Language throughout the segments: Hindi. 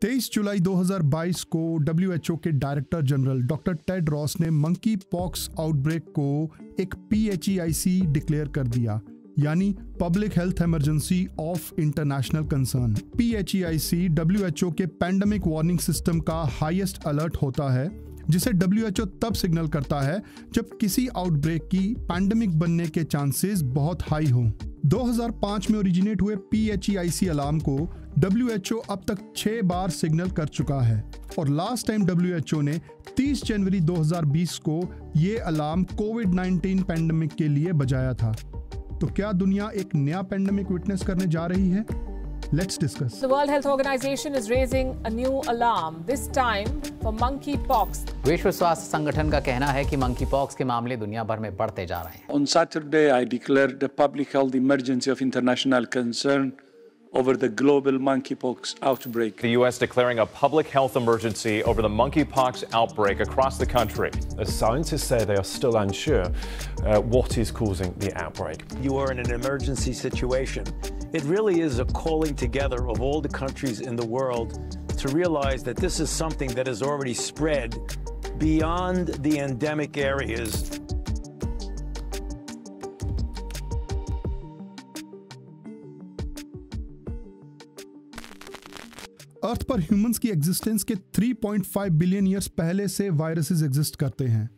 23 जुलाई 2022 को WHO के director general doctor Ted Ross ने मंकी पॉक्स आउटब्रेक को एक PHEIC डिक्लेयर कर दिया, यानी public health emergency of international concern. PHEIC WHO के पैंडेमिक वार्निंग सिस्टम का हाईएस्ट अलर्ट होता है, जिसे WHO तब सिग्नल करता है जब किसी आउटब्रेक की पैंडेमिक बनने के चांसेस बहुत हाई हों। 2005 में ओरिजिनेट हुए PHEIC अलार्म को WHO अब तक 6 बार सिग्नल कर चुका है और लास्ट टाइम WHO ने 30 जनवरी 2020 को ये अलार्म कोविड-19 पैंडेमिक के लिए बजाया था। तो क्या दुनिया एक नया पैंडेमिक विटनेस करने जा रही है? Let's discuss. The World Health Organization is raising a new alarm, this time for monkeypox. विश्व स्वास्थ्य संगठन का कहना है कि monkeypox के मामले दुनिया भर में बढ़ते जा रहे हैं। On Saturday, I declared a public health emergency of international concern over the global monkeypox outbreak. The U.S. declaring a public health emergency over the monkeypox outbreak across the country. As scientists say, they are still unsure what is causing the outbreak. You are in an emergency situation. It really is a calling together of all the countries in the world to realize that this is something that has already spread beyond the endemic areas. अर्थ पर ह्यूमंस की एग्जिस्टेंस के 3.5 बिलियन ईयर्स पहले से वायरसेस एग्जिस्ट करते हैं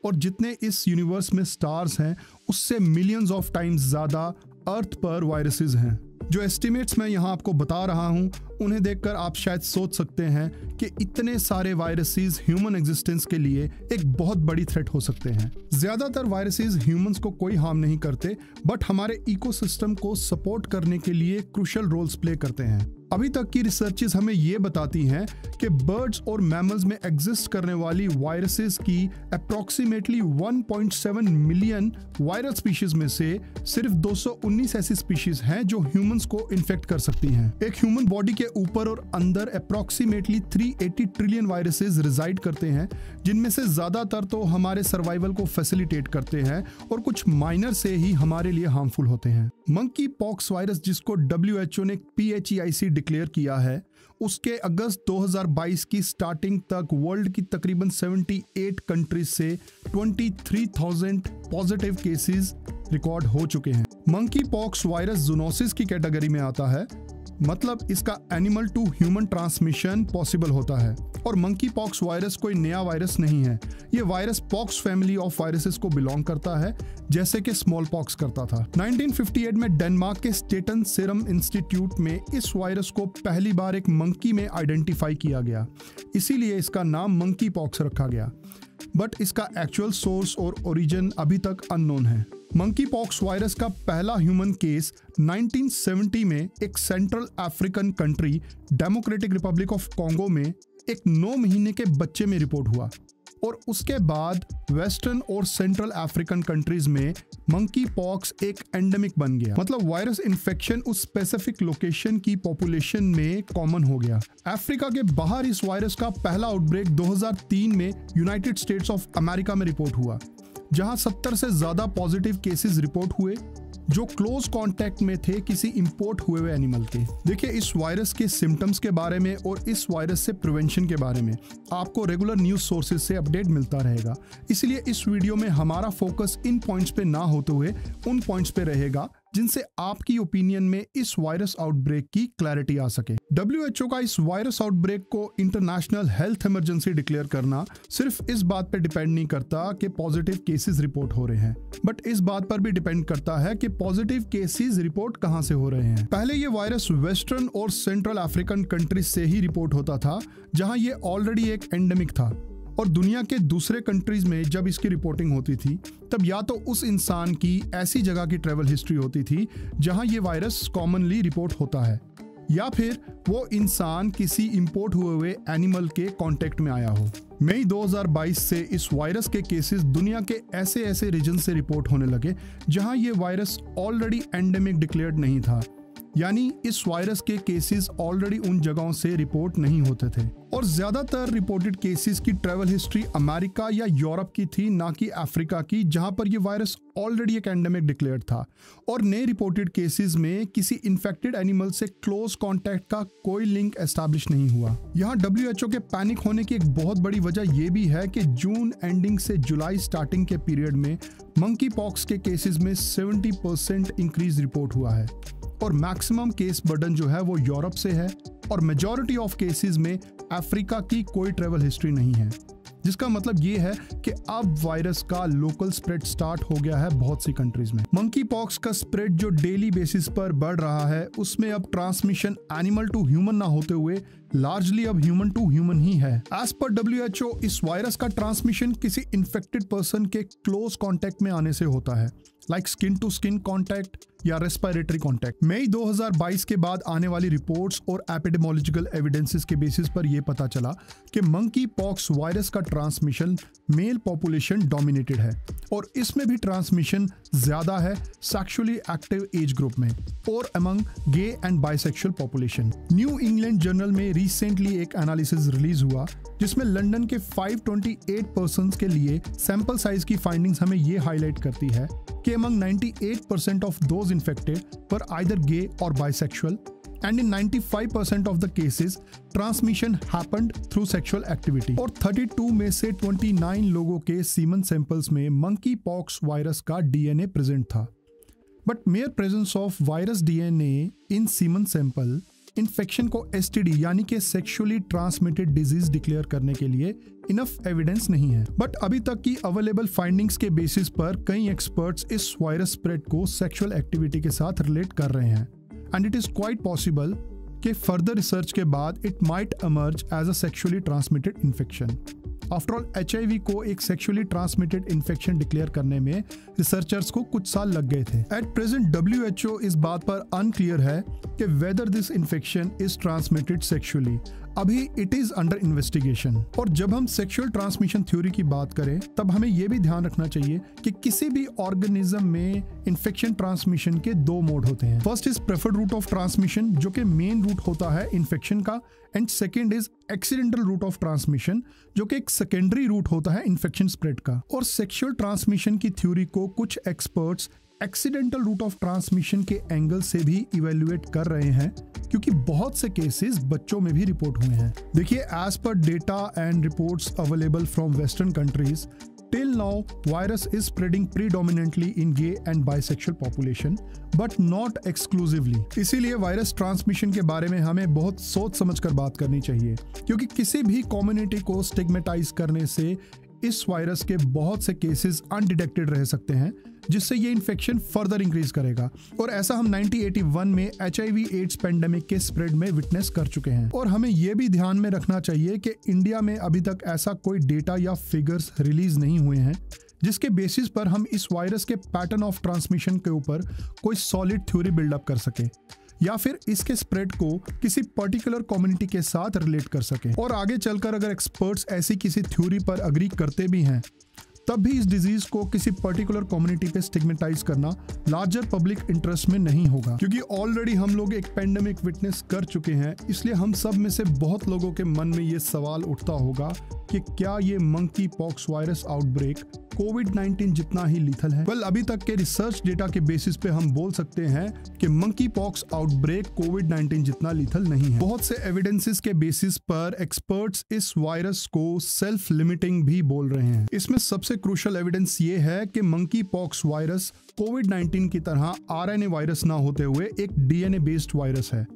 और जितने इस यूनिवर्स में स्टार्स हैं उससे मिलियंस ऑफ टाइम्स ज़्यादा अर्थ पर वायरसेस हैं। जो एस्टिमेट्स मैं यहाँ आपको बता रहा हूँ उन्हें देखकर आप शायद सोच सकते हैं कि इतने सारे वायरसेस ह्यूमन एग्जिस्टेंस के लिए एक बहुत बड़ी थ्रेट हो सकते हैं। ज़्यादातर वायरसेस ह्यूमंस को कोई हार्म नहीं करते, बट हमारे इकोसिस्टम को सपोर्ट करने के लिए क्रूशियल रोल्स प्ले करते हैं। अभी तक की रिसर्चेस हमें ये बताती हैं कि बर्ड्स और मैमल्स में एग्जिस्ट करने वाली वायरसेस की अप्रॉक्सीमेटली 1.7 मिलियन वायरल स्पीशीज में से सिर्फ 219 ऐसी स्पीशीज हैं जो ह्यूमंस को इन्फेक्ट कर सकती हैं। एक ह्यूमन बॉडी के ऊपर और अंदर अप्रॉक्सीमेटली 380 ट्रिलियन वायरसेस रिजाइड करते हैं, जिनमें से ज्यादातर तो हमारे सर्वाइवल को फैसिलिटेट करते हैं और कुछ माइनर से ही हमारे लिए हार्मफुल होते हैं। मंकी पॉक्स वायरस, जिसको WHO ने PHEIC डिक्लेयर किया है, उसके अगस्त 2022 की स्टार्टिंग तक वर्ल्ड की तकरीबन 78 कंट्रीज से 23,000 पॉजिटिव केसेस रिकॉर्ड हो चुके हैं। मंकी पॉक्स वायरस जूनोसिस की कैटेगरी में आता है, मतलब इसका animal to human transmission possible होता है और मंकी पॉक्स वायरस कोई नया वायरस नहीं है। ये virus pox family of viruses को बिलोंग करता है, जैसे कि स्मॉल पॉक्स करता था। 1958 में डेनमार्क के स्टेटन सीरम इंस्टीट्यूट में इस वायरस को पहली बार एक मंकी में आइडेंटिफाई किया गया, इसीलिए इसका नाम मंकी पॉक्स रखा गया, बट इसका एक्चुअल सोर्स और ओरिजिन अभी तक अननोन है। मंकी पॉक्स वायरस का पहला ह्यूमन केस 1970 में एक central African country democratic Republic of Congo में एक 9 महीने के बच्चे में रिपोर्ट हुआ और उसके बाद वेस्टर्न और सेंट्रल अफ्रीकन कंट्रीज में मंकी पॉक्स एक एंडेमिक बन गया, मतलब वायरस इन्फेक्शन उस स्पेसिफिक लोकेशन की पॉपुलेशन में कॉमन हो गया। अफ्रीका के बाहर इस वायरस का पहला आउटब्रेक 2003 में यूनाइटेड स्टेट्स ऑफ अमेरिका में रिपोर्ट हुआ, जहां 70 से ज्यादा पॉजिटिव केसेस रिपोर्ट हुए जो क्लोज कांटेक्ट में थे किसी इंपोर्ट हुए हुए एनिमल के। देखिए, इस वायरस के सिम्टम्स के बारे में और इस वायरस से प्रिवेंशन के बारे में आपको रेगुलर न्यूज सोर्सेज से अपडेट मिलता रहेगा, इसलिए इस वीडियो में हमारा फोकस इन पॉइंट्स पे ना होते हुए उन पॉइंट्स पे रहेगा जिनसे आपकी ओपिनियन में इस वायरस आउटब्रेक की क्लैरिटी आ सके। WHO का इस वायरस आउटब्रेक को इंटरनेशनल हेल्थ इमरजेंसी डिक्लेयर करना सिर्फ इस बात पर डिपेंड नहीं करता कि पॉजिटिव केसेस रिपोर्ट हो रहे हैं, बट इस बात पर भी डिपेंड करता है कि पॉजिटिव केसेस रिपोर्ट कहां से हो रहे हैं। पहले ये वायरस वेस्टर्न और सेंट्रल अफ्रीकन कंट्रीज से ही रिपोर्ट होता था, जहां ये ऑलरेडी एक एंडेमिक था, और दुनिया के दूसरे कंट्रीज में जब इसकी रिपोर्टिंग होती थी तब या तो उस इंसान की ऐसी जगह की ट्रैवल हिस्ट्री होती थी जहां ये वायरस कॉमनली रिपोर्ट होता है, या फिर वो इंसान किसी इंपोर्ट हुए हुए एनिमल के कांटेक्ट में आया हो। मई 2022 से इस वायरस के केसेस दुनिया के ऐसे रीजन से रिपोर्ट होने लगे जहां ये वायरस ऑलरेडी एंडेमिक डिक्लेयर्ड नहीं था, यानी इस वायरस के केसेस ऑलरेडी उन जगहों से रिपोर्ट नहीं होते थे और ज्यादातर रिपोर्टेड केसेस की ट्रैवल हिस्ट्री अमेरिका या यूरोप की थी, ना कि अफ्रीका की, जहां पर यह वायरस ऑलरेडी एक एंडेमिक डिक्लेयर्ड था। और नए रिपोर्टेड केसेस में किसी इन्फेक्टेड एनिमल से क्लोज कांटेक्ट का कोई लिंक एस्टैब्लिश नहीं हुआ। यहाँ WHO के पैनिक होने की एक बहुत बड़ी वजह यह भी है कि जून एंडिंग से जुलाई स्टार्टिंग के पीरियड में मंकी पॉक्स के केसेस में 70% इंक्रीज रिपोर्ट हुआ है और मैक्सिमम केस बर्डन जो है वो यूरोप से है और मेजॉरिटी ऑफ केसेस में अफ्रीका की कोई ट्रैवल हिस्ट्री नहीं है, जिसका मतलब ये है कि अब वायरस का लोकल स्प्रेड स्टार्ट हो गया है बहुत सी कंट्रीज में। मंकी पॉक्स का स्प्रेड जो डेली बेसिस पर बढ़ रहा है उसमें अब ट्रांसमिशन एनिमल टू ह्यूमन ना होते हुए लार्जली अब ह्यूमन टू ह्यूमन ही है। एज पर WHO इस वायरस का ट्रांसमिशन किसी इन्फेक्टेड पर्सन के क्लोज कांटेक्ट में आने से होता है, like skin to skin contact या रेस्पिरेटरी कांटेक्ट। मई 2022 के बाद आने वाली रिपोर्ट्स और एपिडेमोलॉजिकल एविडेंसेस के बेसिस पर यह पता चला कि मंकी पॉक्स वायरस का ट्रांसमिशन मेल पॉपुलेशन डोमिनेटेड है और इसमें भी ट्रांसमिशन ज्यादा है सेक्सुअली एक्टिव एज ग्रुप में और among gay and bisexual population. New England journal में रिसेंटली एक एनालिसिस रिलीज हुआ जिसमें लंदन के 528 पर्सन्स के लिए सैंपल साइज की फाइंडिंग्स हमें ये हाईलाइट करती है कि among 98% of those infected were either gay और bisexual and in 95% of the cases transmission happened through sexual activity और 32 में से 29 लोगों के सीमन सैंपल्स में मंकी पॉक्स वायरस का DNA प्रेजेंट था। But mere presence of virus DNA in semen sample infection को STD यानी कि सेक्सुअली ट्रांसमिटेड डिजीज डिक्लेयर करने के लिए इनफ एविडेंस नहीं है। बट अभी तक की अवेलेबल फाइंडिंग्स के बेसिस पर कई एक्सपर्ट्स इस वायरस स्प्रेड को सेक्सुअल एक्टिविटी के साथ रिलेट कर रहे हैं and it is quite possible कि फर्दर रिसर्च के बाद it might emerge as a sexually transmitted infection. After all HIV को एक सेक्सुअली ट्रांसमिटेड इन्फेक्शन डिक्लेयर करने में रिसर्चर्स को कुछ साल लग गए थे। एट प्रेजेंट WHO इस बात पर अनक्लियर है कि whether this infection is transmitted sexually. अभी इट इज अंडर इन्वेस्टिगेशन। और जब हम सेक्सुअल ट्रांसमिशन थ्योरी की बात करें तब हमें यह भी ध्यान रखना चाहिए कि किसी भी ऑर्गेनिज्म में इन्फेक्शन ट्रांसमिशन के दो मोड होते हैं। First is preferred route of transmission जो कि मेन रूट होता है इन्फेक्शन का, and second is accidental route of transmission जो कि एक सेकेंडरी रूट होता है इन्फेक्शन स्प्रेड का। और सेक्सुअल ट्रांसमिशन की थ्योरी को कुछ experts accidental route of transmission के एंगल से भी इवेल्युएट कर रहे हैं क्योंकि बहुत से केसेस बच्चों में भी रिपोर्ट हुए हैं। देखिए, as per data and reports available from western countries, till now virus is spreading predominantly in gay and bisexual population but not exclusively। इसीलिए वायरस ट्रांसमिशन के बारे में हमें बहुत सोच समझकर बात करनी चाहिए क्योंकि किसी भी कम्युनिटी को स्टिग्मेटाइज करने से इस वायरस के बहुत से केसेस अनडिटेक्टेड रह सकते हैं जिससे ये इन्फेक्शन फर्दर इंक्रीज करेगा। और ऐसा हम 1981 में HIV एड्स पेंडेमिक के स्प्रेड में विटनेस कर चुके हैं। और हमें यह भी ध्यान में रखना चाहिए कि इंडिया में अभी तक ऐसा कोई डेटा या फिगर्स रिलीज नहीं हुए हैं जिसके बेसिस पर हम इस वायरस के पैटर्न ऑफ ट्रांसमिशन के ऊपर कोई सॉलिड थ्योरी बिल्डअप कर सके या फिर इसके स्प्रेड को किसी पर्टिकुलर कम्युनिटी के साथ रिलेट कर सके। और आगे चलकर अगर एक्सपर्ट्स ऐसी किसी थ्योरी पर अग्री करते भी हैं तब भी इस डिजीज को किसी पर्टिकुलर कम्युनिटी पे स्टिग्मेटाइज करना लार्जर पब्लिक इंटरेस्ट में नहीं होगा क्योंकि ऑलरेडी हम लोग एक पेंडेमिक विटनेस कर चुके हैं। इसलिए हम सब में से बहुत लोगों के मन में ये सवाल उठता होगा कि क्या ये मंकी पॉक्स वायरस आउटब्रेक कोविड-19 जितना ही लीथल है। वेल, अभी तक के रिसर्च डेटा के बेसिस पे हम बोल सकते हैं कि मंकी पॉक्स आउटब्रेक कोविड-19 जितना लीथल नहीं है। बहुत से एविडेंसेस के बेसिस पर एक्सपर्ट्स इस वायरस को सेल्फ लिमिटिंग भी बोल रहे हैं। इसमें सबसे क्रूशियल एविडेंस ये है कि मंकी पॉक्स वायरस कोविड-19 की तरह RNA वायरस ना होते हुए एक DNA बेस्ड वायरस है,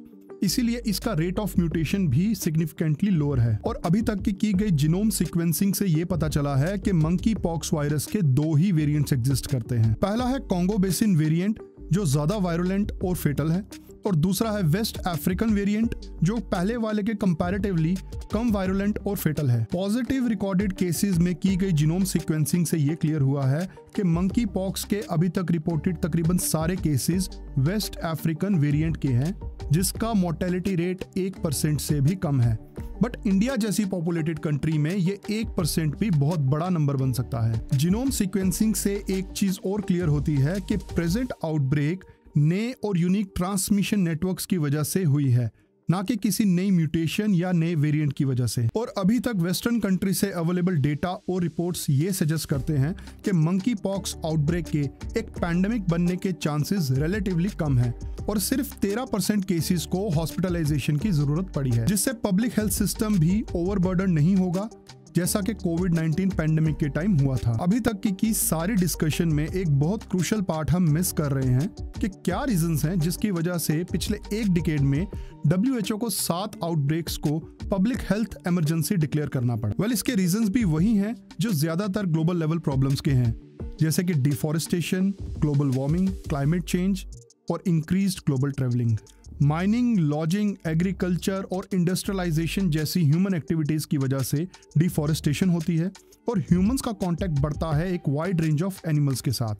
इसीलिए इसका रेट ऑफ म्यूटेशन भी सिग्निफिकेंटली लोअर है। और अभी तक की गई जीनोम सीक्वेंसिंग से ये पता चला है कि मंकी पॉक्स वायरस के दो ही वेरिएंट्स एग्जिस्ट करते हैं। पहला है कॉन्गो बेसिन वेरिएंट जो ज्यादा वायरुलेंट और फेटल है, और दूसरा है वेस्ट अफ्रीकन वेरिएंट जो पहले वाले के कंपैरेटिवली कम वायरुलेंट और फेटल है। पॉजिटिव रिकॉर्डेड केसेस में की गई जीनोम सीक्वेंसिंग से ये क्लियर हुआ है कि मंकी पॉक्स के अभी तक रिपोर्टेड तकरीबन सारे केसेस वेस्ट अफ्रीकन वेरिएंट के हैं जिसका मोर्टेलिटी रेट 1% से भी कम है। बट इंडिया जैसी पॉपुलेटेड कंट्री में ये 1% भी बहुत बड़ा नंबर बन सकता है। जीनोम सीक्वेंसिंग से एक चीज और क्लियर होती है कि प्रेजेंट आउटब्रेक नए और यूनिक ट्रांसमिशन नेटवर्क्स की वजह से हुई है, ना कि किसी नई म्यूटेशन या नए वेरिएंट की वजह से। और अभी तक वेस्टर्न कंट्री से अवेलेबल डेटा और रिपोर्ट्स ये सजेस्ट करते हैं कि मंकी पॉक्स आउटब्रेक के एक पैंडेमिक बनने के चांसेस रिलेटिवली कम है और सिर्फ 13% केसेस को हॉस्पिटलाइजेशन की जरूरत पड़ी है, जिससे पब्लिक हेल्थ सिस्टम भी ओवरबर्डन नहीं होगा जैसा कि कोविड-19 पैंडेमिक के टाइम हुआ था। अभी तक की सारी डिस्कशन में एक बहुत क्रूशियल पार्ट हम मिस कर रहे हैं कि क्या रीजंस हैं जिसकी वजह से पिछले एक डिकेड में WHO को 7 आउटब्रेक्स को पब्लिक हेल्थ इमरजेंसी डिक्लेयर करना पड़ा। इसके रीजंस भी वही हैं जो ज्यादातर ग्लोबल लेवल प्रॉब्लम्स के हैं, जैसे कि deforestation, global warming, climate change और increased global travelling. Mining, logging, agriculture और इंडस्ट्रियलाइजेशन जैसी ह्यूमन एक्टिविटीज की वजह से डिफॉरेस्टेशन होती है और ह्यूमंस का कांटेक्ट बढ़ता है एक वाइड रेंज ऑफ एनिमल्स के साथ,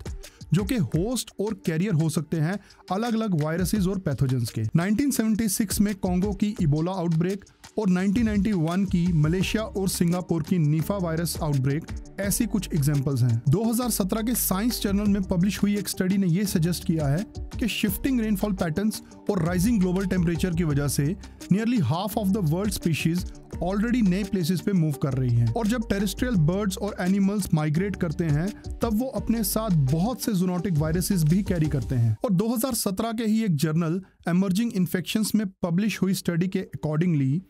जो कि होस्ट और कैरियर हो सकते हैं अलग अलग वायरसेस और पैथोजेंस के। 1976 में कोंगो की इबोला आउटब्रेक और 1991 की मलेशिया और सिंगापुर की निफा वायरस आउटब्रेक ऐसी कुछ एग्जांपल्स हैं। 2017 के साइंस जर्नल में पब्लिश हुई एक स्टडी ने यह सजेस्ट किया है कि शिफ्टिंग रेनफॉल पैटर्न्स और राइजिंग ग्लोबल टेम्परेचर की वजह से nearly half of the world species already नए प्लेसेस पे मूव कर रही हैं। और जब टेरेस्ट्रियल बर्ड्स और एनिमल्स माइग्रेट करते हैं तब वो अपने साथ बहुत से जूनोटिक वायरसेस भी कैरी करते हैं। और 2017 के ही एक जर्नल इमर्जिंग इन्फेक्शंस में पब्लिश हुई स्टडी के अकॉर्डिंगली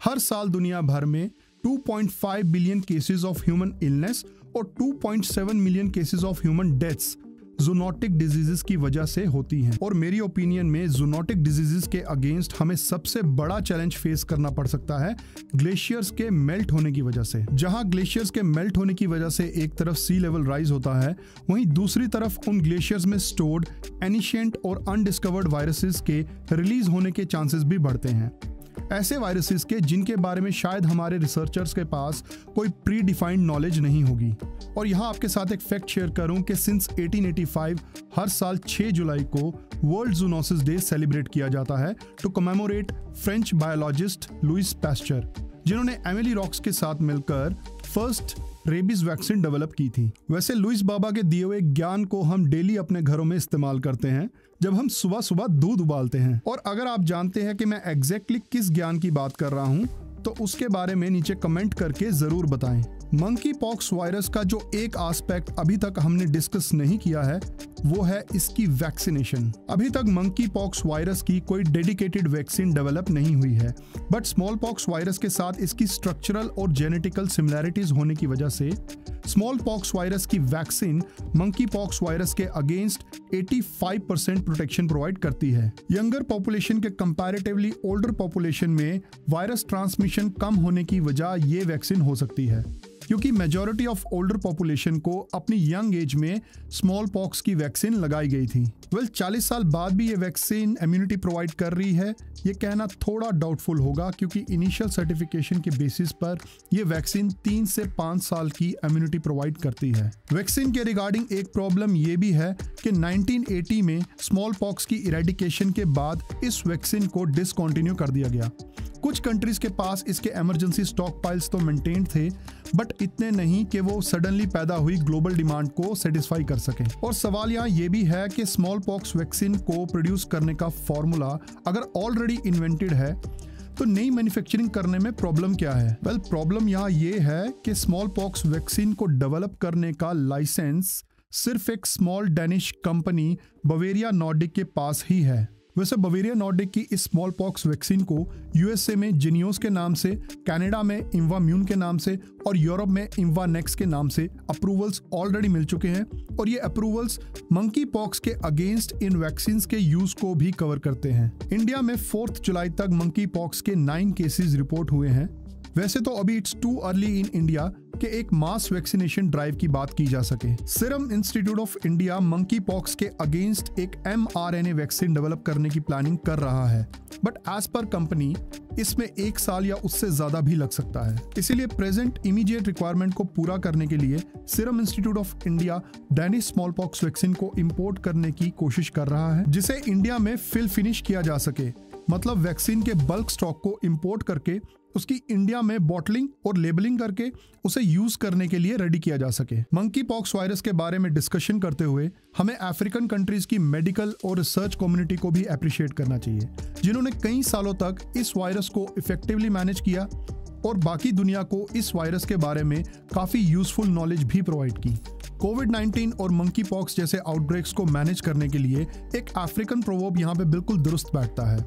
हर साल दुनिया भर में 2.5 billion cases of human illness और 2.7 million cases of human deaths zoonotic diseases की वजह से होती हैं। और मेरी ओपिनियन में जूनोटिक डिजीजेस के अगेंस्ट हमें सबसे बड़ा चैलेंज फेस करना पड़ सकता है ग्लेशियर्स के मेल्ट होने की वजह से। जहां ग्लेशियर्स के मेल्ट होने की वजह से एक तरफ सी लेवल राइज होता है, वहीं दूसरी तरफ उन ग्लेशियर्स में स्टोर्ड एनिशिएंट और अनडिस्कवर्ड वायरसेस के रिलीज होने के चांसेस भी बढ़ते हैं, ऐसे वायरसेस के जिनके बारे में शायद हमारे रिसर्चर्स के पास कोई प्री डिफाइंड नॉलेज नहीं होगी। और यहाँ आपके साथ एक फैक्ट शेयर करूं कि सिंस 1885 हर साल 6 जुलाई को वर्ल्ड जूनोसिस डे सेलिब्रेट किया जाता है to commemorate French biologist Louis Pasteur, जिन्होंने एमिली रॉक्स के साथ मिलकर फर्स्ट रेबीज वैक्सीन डेवलप की थी। वैसे लुइस बाबा के दिए हुए ज्ञान को हम डेली अपने घरों में इस्तेमाल करते हैं जब हम सुबह सुबह दूध उबालते हैं। और अगर आप जानते हैं कि मैं एग्जैक्टली किस ज्ञान की बात कर रहा हूं तो उसके बारे में नीचे कमेंट करके जरूर बताएं। मंकी पॉक्स वायरस का जो एक एस्पेक्ट अभी तक हमने डिस्कस नहीं किया है वो है इसकी वैक्सीनेशन। अभी तक मंकी पॉक्स वायरस की कोई डेडिकेटेड वैक्सीन डेवलप नहीं हुई है, बट स्मॉल पॉक्स वायरस के साथ इसकी स्ट्रक्चरल और जेनेटिकल सिमिलैरिटीज होने की वजह से स्मॉल पॉक्स वायरस की वैक्सीन मंकी पॉक्स वायरस के अगेंस्ट 85% प्रोटेक्शन प्रोवाइड करती है। यंगर पॉपुलेशन के कंपैरेटिवली ओल्डर पॉपुलेशन में वायरस ट्रांसमिशन कम होने की वजह ये वैक्सीन हो सकती है, क्योंकि मेजॉरिटी ऑफ ओल्डर पॉपुलेशन को अपनी यंग एज में स्मॉल पॉक्स की वैक्सीन लगाई गई थी। 40 साल बाद भी ये वैक्सीन इम्यूनिटी प्रोवाइड कर रही है, ये कहना थोड़ा डाउटफुल होगा, क्योंकि इनिशियल सर्टिफिकेशन के बेसिस पर ये वैक्सीन 3 से 5 साल की इम्यूनिटी प्रोवाइड करती है। वैक्सीन के रिगार्डिंग एक प्रॉब्लम ये भी है कि 1980 में स्मॉल पॉक्स की इरेडिकेशन के बाद इस वैक्सीन को डिसकंटिन्यू कर दिया गया। कुछ कंट्रीज के पास इसके इमरजेंसी स्टॉक पाइल्स तो मेंटेन थे, बट इतने नहीं कि वो सडनली पैदा हुई ग्लोबल डिमांड को सेटिस्फाई कर सके। और सवाल यहाँ ये भी है कि स्मॉल पॉक्स वैक्सीन को प्रोड्यूस करने का फॉर्मूला अगर ऑलरेडी इन्वेंटेड है तो नई मैन्युफैक्चरिंग करने में प्रॉब्लम क्या है? प्रॉब्लम यहाँ ये है कि स्मॉल पॉक्स वैक्सीन को डेवलप करने का लाइसेंस सिर्फ एक small Danish company Bavaria Nordic के पास ही है। वैसे बवेरिया नॉर्डिक की इस स्मॉल पॉक्स वैक्सीन को यूएसए में जिनियोस के नाम से, कनाडा में इन्वाम्यून के नाम से और यूरोप में इन्वानेक्स के नाम से अप्रूवल्स ऑलरेडी मिल चुके हैं। और ये अप्रूवल्स मंकी पॉक्स के अगेंस्ट इन वैक्सीन्स के यूज को भी कवर करते हैं। इंडिया में 4 जुलाई तक मंकी पॉक्स के 9 केसेस रिपोर्ट हुए हैं। वैसे तो अभी it's too early in India कि एक मास वैक्सीनेशन ड्राइव की बात की जा सके। Serum institute of India monkey pox के अगेंस्ट एक mRNA वैक्सीन डेवलप करने की प्लानिंग कर रहा है, बट एज पर कंपनी इसमें 1 साल या उससे ज्यादा भी लग सकता है। इसीलिए प्रेजेंट इमीडिएट रिक्वायरमेंट को पूरा करने के लिए serum institute of India Danish small pox vaccine को इंपोर्ट करने की कोशिश कर रहा है, जिसे इंडिया में फिल फिनिश किया जा सके। मतलब वैक्सीन के बल्क स्टॉक को इंपोर्ट करके उसकी इंडिया में बॉटलिंग और लेबलिंग करके उसे यूज करने के लिए रेडी किया जा सके। मंकी पॉक्स वायरस के बारे में डिस्कशन करते हुए हमें अफ्रीकन कंट्रीज की मेडिकल और रिसर्च कम्युनिटी को भी अप्रिशिएट करना चाहिए, जिन्होंने कई सालों तक इस वायरस को इफेक्टिवली मैनेज किया और बाकी दुनिया को इस वायरस के बारे में काफी यूजफुल नॉलेज भी प्रोवाइड की। कोविड-19 और मंकी पॉक्स जैसे आउटब्रेक्स को मैनेज करने के लिए एक अफ्रीकन प्रोवर्ब यहाँ पे बिल्कुल दुरुस्त बैठता है।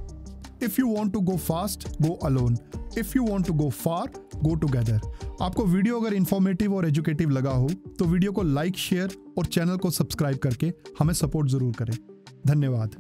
If you want to go fast, go alone. If you want to go far, go together. आपको वीडियो अगर इंफॉर्मेटिव और एजुकेटिव लगा हो तो वीडियो को लाइक, शेयर और चैनल को सब्सक्राइब करके हमें सपोर्ट जरूर करें। धन्यवाद।